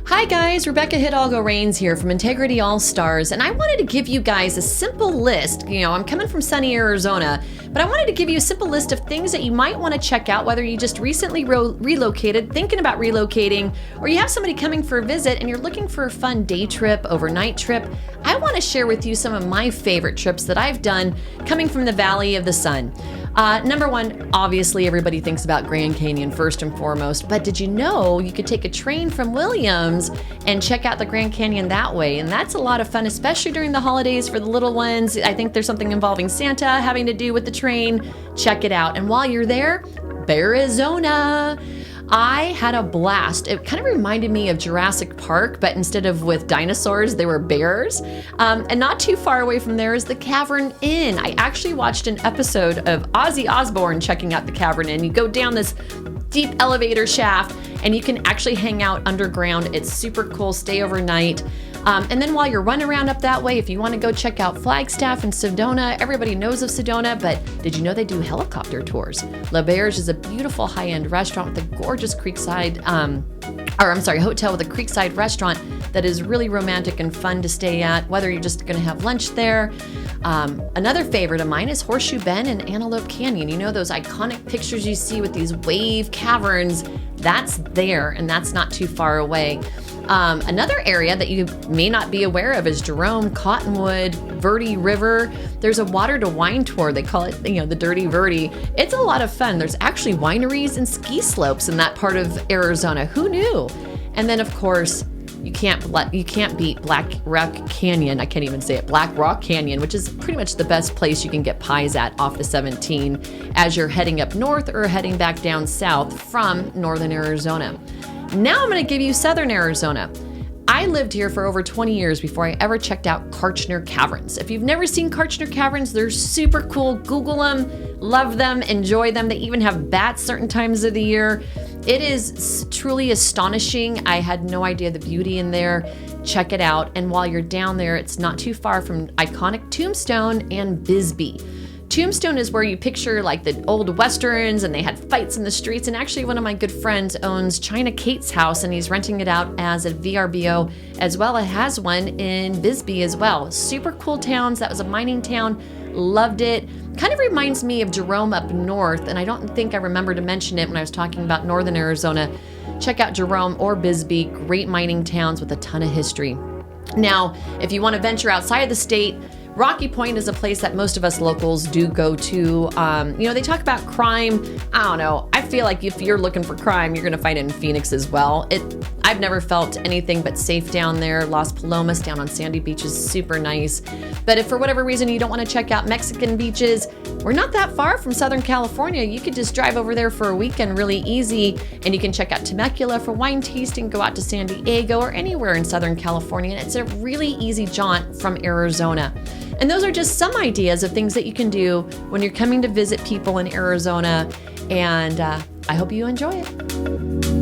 Hi guys, Rebecca Hidalgo Rains here from Integrity All Stars, and I wanted to give you guys a simple list. I'm coming from sunny Arizona, but I wanted to give you a simple list of things that you might want to check out, whether you just recently relocated, thinking about relocating, or you have somebody coming for a visit and you're looking for a fun day trip, overnight trip. I want to share with you some of my favorite trips that I've done coming from the Valley of the Sun. Number one, obviously everybody thinks about Grand Canyon first and foremost, but did you know you could take a train from Williams and check out the Grand Canyon that way? And that's a lot of fun, especially during the holidays for the little ones. I think there's something involving Santa having to do with the train. Check it out. And while you're there, Arizona. I had a blast. It kind of reminded me of Jurassic Park, but instead of with dinosaurs, they were bears. And not too far away from there is the Cavern Inn. I actually watched an episode of Ozzy Osbourne checking out the Cavern Inn. You go down this deep elevator shaft and you can actually hang out underground. It's super cool, stay overnight. And then while you're running around up that way, if you want to go check out Flagstaff and Sedona, everybody knows of Sedona, but did you know they do helicopter tours? La Berge is a beautiful high-end restaurant with a gorgeous hotel with a creekside restaurant that is really romantic and fun to stay at, whether you're just going to have lunch there. Another favorite of mine is Horseshoe Bend and Antelope Canyon. You know those iconic pictures you see with these wave caverns? That's there, and that's not too far away. Another area that you may not be aware of is Jerome, Cottonwood, Verde River. There's a water to wine tour. They call it, the Dirty Verde. It's a lot of fun. There's actually wineries and ski slopes in that part of Arizona. Who knew? And then, of course, you can't beat Black Rock Canyon. I can't even say it. Black Rock Canyon, which is pretty much the best place you can get pies at off the 17 as you're heading up north or heading back down south from northern Arizona. Now I'm going to give you southern Arizona. I lived here for over 20 years before I ever checked out Kartchner Caverns. If you've never seen Kartchner Caverns, they're super cool. Google them, love them, enjoy them. They even have bats certain times of the year. It is truly astonishing. I had no idea the beauty in there. Check it out. And while you're down there, it's not too far from iconic Tombstone and Bisbee. Tombstone is where you picture like the old westerns and they had fights in the streets. And actually one of my good friends owns China Kate's house and he's renting it out as a VRBO as well. It has one in Bisbee as well. Super cool towns. That was a mining town. Loved it. Kind of reminds me of Jerome up north. And I don't think I remember to mention it when I was talking about northern Arizona. Check out Jerome or Bisbee. Great mining towns with a ton of history. Now, if you want to venture outside of the state, Rocky Point is a place that most of us locals do go to. They talk about crime. I don't know. I feel like if you're looking for crime, you're going to find it in Phoenix as well. I've never felt anything but safe down there. Las Palomas down on Sandy Beach is super nice. But if for whatever reason you don't want to check out Mexican beaches, we're not that far from Southern California. You could just drive over there for a weekend really easy, and you can check out Temecula for wine tasting, go out to San Diego or anywhere in Southern California. It's a really easy jaunt from Arizona. And those are just some ideas of things that you can do when you're coming to visit people in Arizona. And I hope you enjoy it.